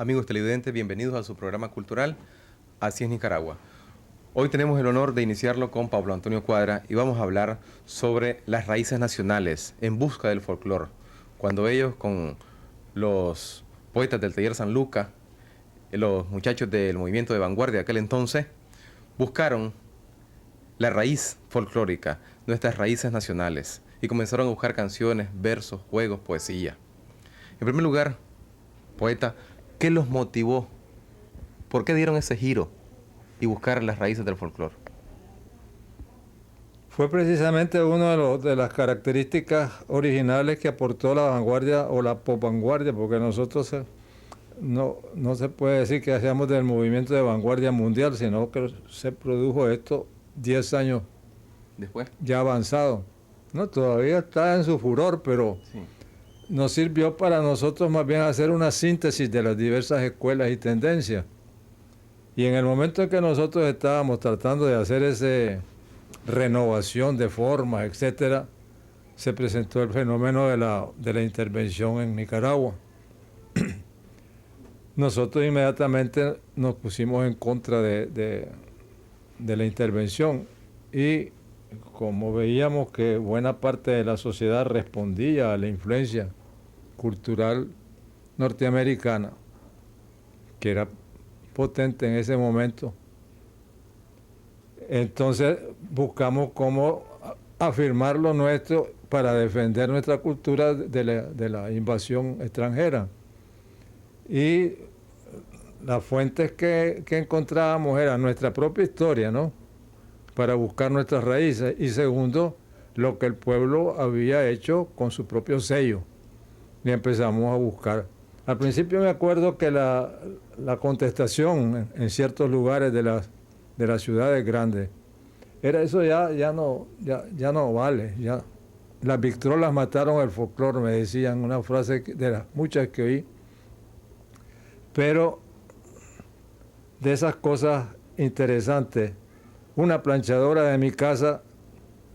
Amigos televidentes, bienvenidos a su programa cultural Así es Nicaragua. Hoy tenemos el honor de iniciarlo con Pablo Antonio Cuadra y vamos a hablar sobre las raíces nacionales en busca del folclore. Cuando ellos con los poetas del Taller San Lucas, los muchachos del movimiento de vanguardia de aquel entonces, buscaron la raíz folclórica, nuestras raíces nacionales, y comenzaron a buscar canciones, versos, juegos, poesía. En primer lugar, poeta, ¿qué los motivó? ¿Por qué dieron ese giro y buscar las raíces del folclore? Fue precisamente una de las características originales que aportó la vanguardia o la posvanguardia, porque nosotros no se puede decir que hacíamos del movimiento de vanguardia mundial, sino que se produjo esto 10 años Después. ya avanzado. No, todavía está en su furor, pero Sí. nos sirvió para nosotros más bien hacer una síntesis de las diversas escuelas y tendencias. Y en el momento en que nosotros estábamos tratando de hacer esa renovación de formas, etcétera, se presentó el fenómeno de la intervención en Nicaragua. Nosotros inmediatamente nos pusimos en contra de la intervención y como veíamos que buena parte de la sociedad respondía a la influencia cultural norteamericana, que era potente en ese momento, entonces buscamos cómo afirmar lo nuestro para defender nuestra cultura de la invasión extranjera. Y las fuentes que encontrábamos eran nuestra propia historia, ¿no?, para buscar nuestras raíces, y segundo, lo que el pueblo había hecho con su propio sello. Y empezamos a buscar. Al principio me acuerdo que la contestación en ciertos lugares de las ciudades grandes era eso, ya no vale, ya las victrolas mataron el folclore, me decían, una frase de las muchas que oí. Pero de esas cosas interesantes, una planchadora de mi casa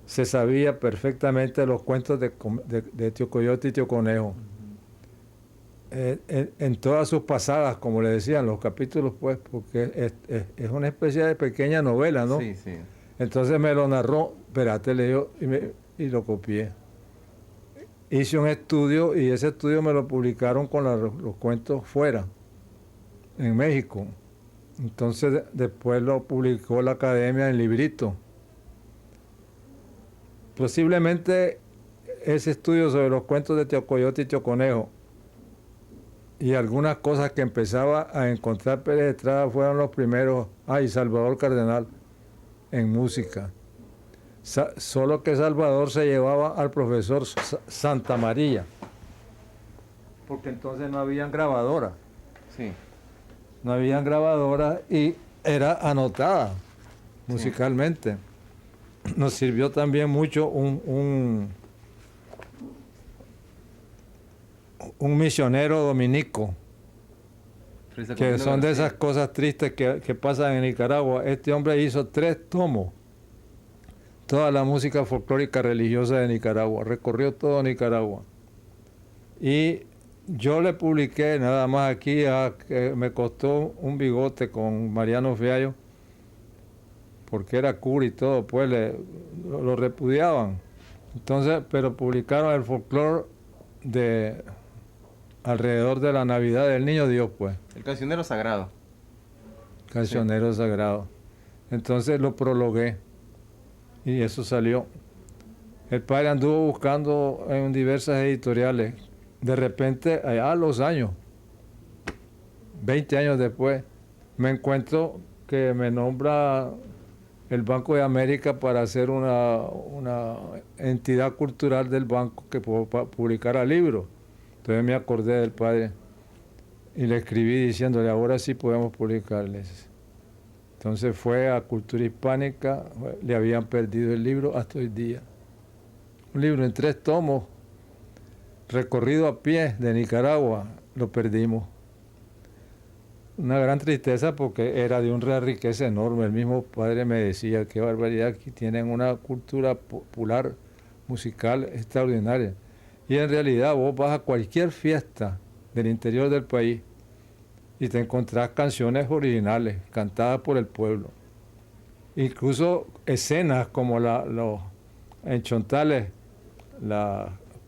se sabía perfectamente los cuentos de Tío Coyote y Tío Conejo. En todas sus pasadas, como le decían, los capítulos, pues, porque es una especie de pequeña novela, ¿no? Sí, sí. Entonces me lo narró, espérate, le digo, y lo copié. Hice un estudio y ese estudio me lo publicaron con los cuentos fuera, en México. Entonces después lo publicó la academia en librito. Posiblemente ese estudio sobre los cuentos de Tío Coyote y Tío Conejo y algunas cosas que empezaba a encontrar Pérez Estrada fueron los primeros, y Salvador Cardenal en música. Solo que Salvador se llevaba al profesor Santa María, porque entonces no habían grabadoras. Sí. No habían grabadoras y era anotada musicalmente. Nos sirvió también mucho un misionero dominico, que son de esas cosas tristes que pasan en Nicaragua. Este hombre hizo 3 tomos, toda la música folclórica religiosa de Nicaragua, recorrió todo Nicaragua. Y yo le publiqué nada más aquí, que me costó un bigote con Mariano Fiallo, porque era cura y todo, pues lo repudiaban. Entonces, pero publicaron el folclore de alrededor de la Navidad del Niño Dios, pues. El cancionero sagrado. Cancionero sagrado. Entonces lo prologué y eso salió. El padre anduvo buscando en diversas editoriales. De repente, allá a los años, 20 años después, me encuentro que me nombra el Banco de América para hacer una entidad cultural del banco que publicara libros. Entonces me acordé del padre y le escribí diciéndole, ahora sí podemos publicarles. Entonces fue a Cultura Hispánica, le habían perdido el libro hasta hoy día. Un libro en 3 tomos, recorrido a pie de Nicaragua, lo perdimos. Una gran tristeza porque era de una riqueza enorme. El mismo padre me decía, qué barbaridad, aquí tienen una cultura popular, musical extraordinaria. Y en realidad vos vas a cualquier fiesta del interior del país y te encontrás canciones originales, cantadas por el pueblo. Incluso escenas como en Chontales,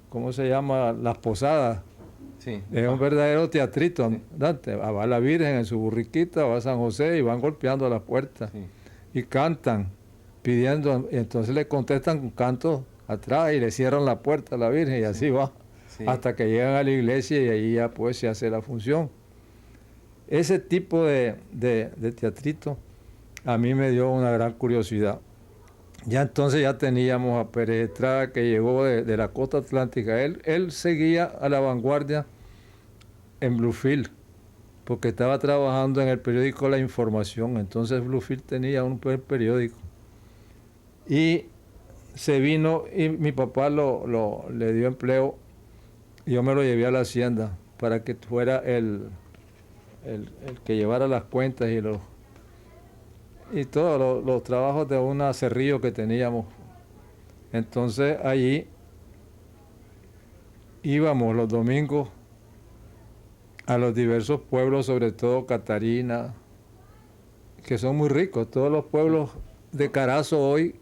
¿cómo se llama? Las posadas. Sí. Es un verdadero teatrito. Sí. Va la Virgen en su burriquita, va a San José y van golpeando a las puertas. Sí. Y cantan, pidiendo, y entonces le contestan con cantos atrás y le cierran la puerta a la Virgen y así va. Sí. Hasta que llegan a la iglesia y ahí ya pues se hace la función. Ese tipo de teatrito a mí me dio una gran curiosidad. Ya entonces ya teníamos a Pérez Estrada, que llegó de la costa atlántica. Él seguía a la vanguardia en Bluefield, porque estaba trabajando en el periódico La Información. Entonces Bluefield tenía un periódico. Y se vino y mi papá le dio empleo y yo me lo llevé a la hacienda para que fuera el que llevara las cuentas y todos los trabajos de un acerrío que teníamos. Entonces allí íbamos los domingos a los diversos pueblos, sobre todo Catarina, que son muy ricos, todos los pueblos de Carazo hoy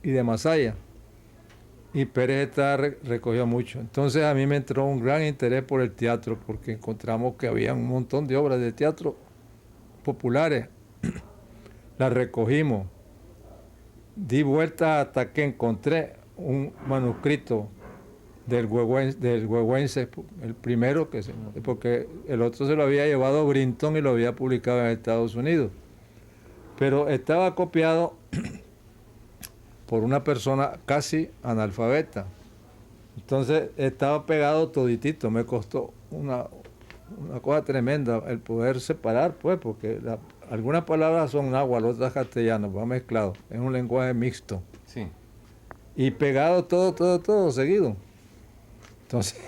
y de Masaya. Y Pérez Estrada recogió mucho. Entonces a mí me entró un gran interés por el teatro, porque encontramos que había un montón de obras de teatro populares. Las recogimos. Di vuelta hasta que encontré un manuscrito del Huehuense, el primero, porque el otro se lo había llevado Brinton y lo había publicado en Estados Unidos. Pero estaba copiado por una persona casi analfabeta. Entonces estaba pegado toditito. Me costó una cosa tremenda el poder separar, pues, porque algunas palabras son náhuatl, otras castellanas, va mezclado. Es un lenguaje mixto. Sí. Y pegado todo seguido. Entonces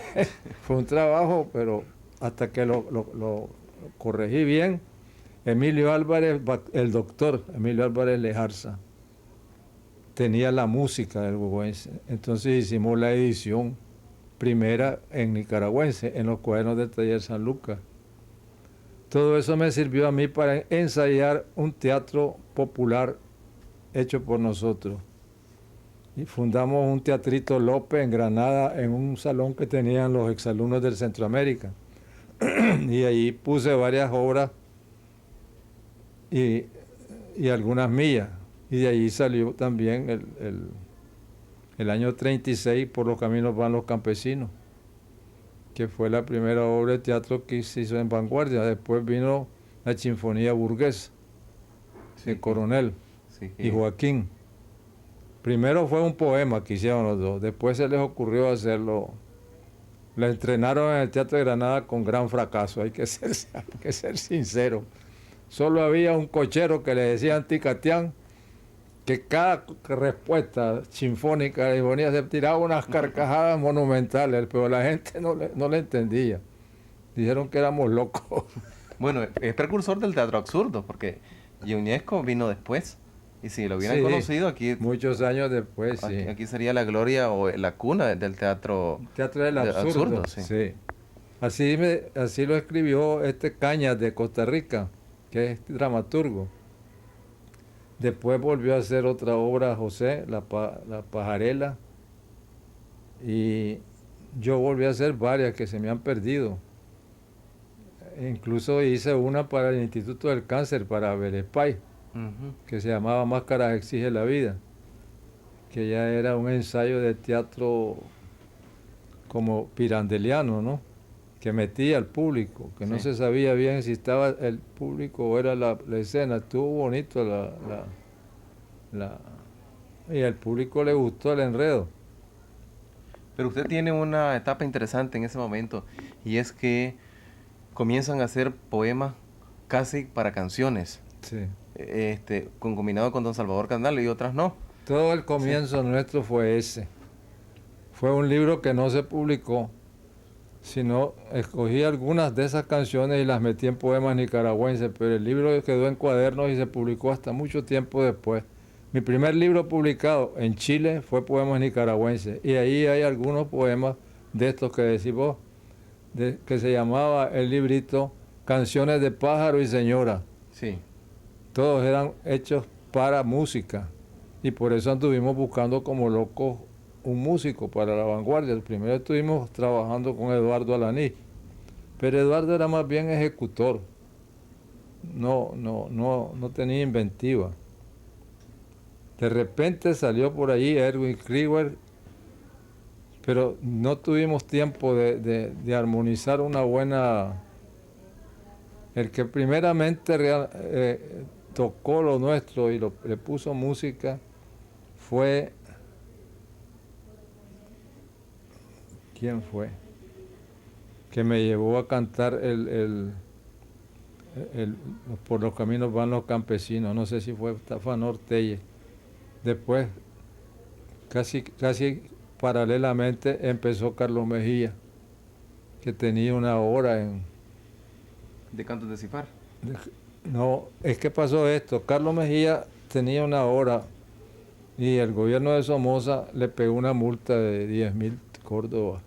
fue un trabajo, pero hasta que lo corregí bien, Emilio Álvarez, el doctor Emilio Álvarez Lejarza, tenía la música del huehuense. Entonces hicimos la edición primera en nicaragüense, en los cuadernos del taller San Lucas. Todo eso me sirvió a mí para ensayar un teatro popular hecho por nosotros. Y fundamos un teatrito López en Granada, en un salón que tenían los exalumnos del Centroamérica. Y ahí puse varias obras y algunas mías. Y de allí salió también el año 36, Por los caminos van los campesinos, que fue la primera obra de teatro que se hizo en vanguardia. Después vino la Sinfonía Burguesa, de Coronel y Joaquín. Primero fue un poema que hicieron los dos, después se les ocurrió hacerlo. La estrenaron en el Teatro de Granada con gran fracaso, hay que ser sincero. Solo había un cochero que le decía Anticatián, que cada respuesta sinfónica le ponía, se tiraba unas carcajadas monumentales, pero la gente no le entendía. Dijeron que éramos locos. Bueno, es precursor del teatro absurdo, porque Ionesco vino después. Y si lo hubieran conocido aquí... Muchos años después, sí. Aquí sería la gloria o la cuna del teatro... Teatro del absurdo, sí. Así lo escribió Cañas de Costa Rica, que es dramaturgo. Después volvió a hacer otra obra, José, La Pajarela. Y yo volví a hacer varias que se me han perdido. Incluso hice una para el Instituto del Cáncer, para Belespay, que se llamaba Máscaras exige la vida, que ya era un ensayo de teatro como pirandeliano, ¿no? Que metía al público, que no se sabía bien si estaba el público o era la escena. Estuvo bonito y al público le gustó el enredo. Pero usted tiene una etapa interesante en ese momento, y es que comienzan a hacer poemas casi para canciones. Sí. Combinado con Don Salvador Candal y otras no. Todo el comienzo nuestro fue ese. Fue un libro que no se publicó, sino escogí algunas de esas canciones y las metí en poemas nicaragüenses, pero el libro quedó en cuadernos y se publicó hasta mucho tiempo después. Mi primer libro publicado en Chile fue Poemas Nicaragüenses, y ahí hay algunos poemas de estos que decís vos, que se llamaba el librito canciones de pájaro y señora. Sí. Todos eran hechos para música. Y por eso anduvimos buscando como locos un músico para la vanguardia. Primero estuvimos trabajando con Eduardo Alaní, pero Eduardo era más bien ejecutor. No tenía inventiva. De repente salió por allí Erwin Krieger, pero no tuvimos tiempo de armonizar una buena. El que primeramente tocó lo nuestro y le puso música fue. ¿Quién fue? Que me llevó a cantar Por los caminos van los campesinos. No sé si fue Tafanor Telle. Después, casi paralelamente, empezó Carlos Mejía, que tenía una hora en. ¿De cantos de Cifar? No, es que pasó esto. Carlos Mejía tenía una hora y el gobierno de Somoza le pegó una multa de 10.000 córdobas.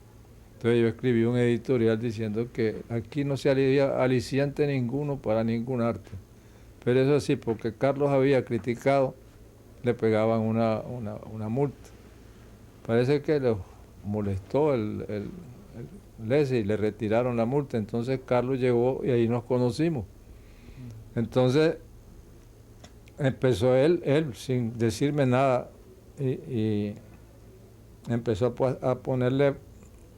Entonces yo escribí un editorial diciendo que aquí no se había aliciente ninguno para ningún arte. Pero eso sí, porque Carlos había criticado, le pegaban una multa. Parece que le molestó el Lese y le retiraron la multa. Entonces Carlos llegó y ahí nos conocimos. Entonces empezó él sin decirme nada y empezó a ponerle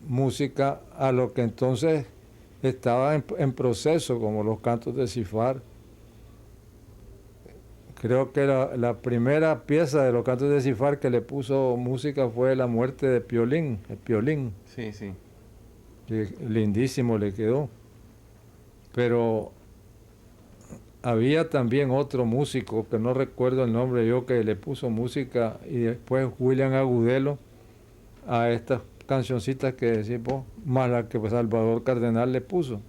música a lo que entonces estaba en proceso, como los cantos de Cifar. Creo que la primera pieza de los cantos de Cifar que le puso música fue La muerte de Piolín, el Piolín. Sí, sí. Lindísimo le quedó. Pero había también otro músico, que no recuerdo el nombre yo, que le puso música, y después William Agudelo a estas cancioncitas que decís vos, más la que Salvador Cardenal le puso.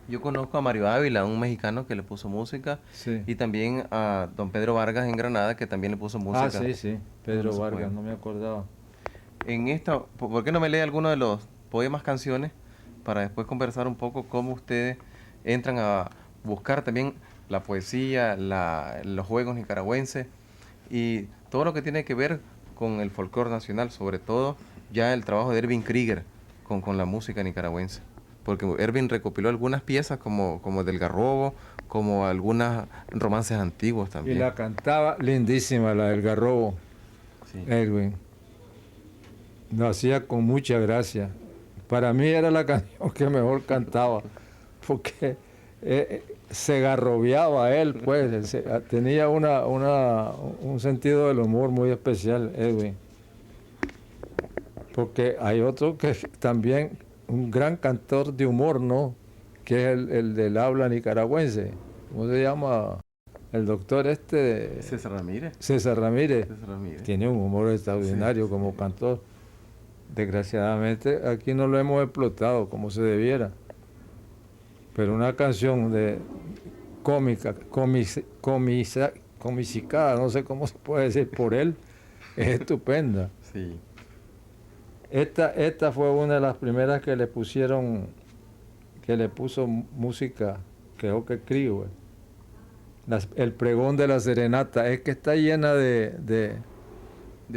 Yo conozco a Mario Ávila, un mexicano que le puso música, Sí. y también a don Pedro Vargas en Granada, que también le puso música. Ah, sí, Pedro Unos Vargas, poemas. no me acordaba. En esta, ¿por qué no me lee alguno de los poemas, canciones, para después conversar un poco cómo ustedes entran a buscar también la poesía, los juegos nicaragüenses y todo lo que tiene que ver con el folclore nacional, sobre todo ya el trabajo de Erwin Krieger con la música nicaragüense? Porque Erwin recopiló algunas piezas como del Garrobo, como algunos romances antiguos Y también. la cantaba lindísima, la del Garrobo, Sí. Edwin. Lo hacía con mucha gracia. Para mí era la canción que mejor cantaba, porque se garrobeaba él, pues, tenía un sentido del humor muy especial, Edwin. Porque hay otro que también, un gran cantor de humor, ¿no? Que es el del habla nicaragüense. ¿Cómo se llama? El doctor César Ramírez. César Ramírez. César Ramírez. Tiene un humor extraordinario Sí, como sí. cantor. Desgraciadamente aquí no lo hemos explotado como se debiera. Pero una canción de cómica, comicicada, no sé cómo se puede decir por él, es estupenda. Sí. Esta fue una de las primeras que le puso música, creo que Krieger. El pregón de la serenata, es que está llena De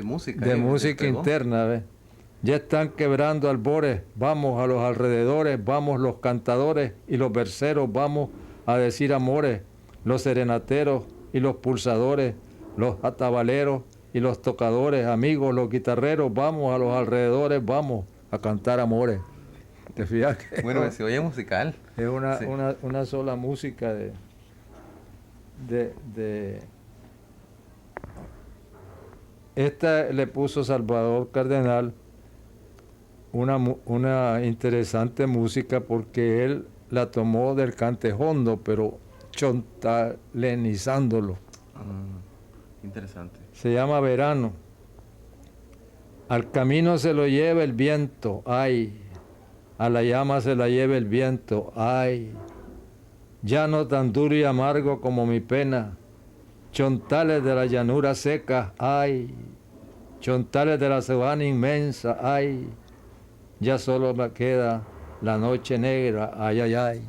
música. de del música pregón. interna, ¿ves? Ya están quebrando albores, vamos a los alrededores, vamos los cantadores y los verseros, vamos a decir amores, los serenateros y los pulsadores, los atabaleros y los tocadores, amigos, los guitarreros, vamos a los alrededores, vamos a cantar amores. ¿Te fijas que Bueno, se oye musical. es Sí. una sola música de Esta le puso Salvador Cardenal una interesante música porque él la tomó del cantejondo, pero chontalenizándolo. Interesante. Se llama Verano. Al camino se lo lleva el viento, ay. A la llama se la lleva el viento, ay. Ya no tan duro y amargo como mi pena. Chontales de la llanura seca, ay. Chontales de la sabana inmensa, ay. Ya solo me queda la noche negra, ay, ay, ay.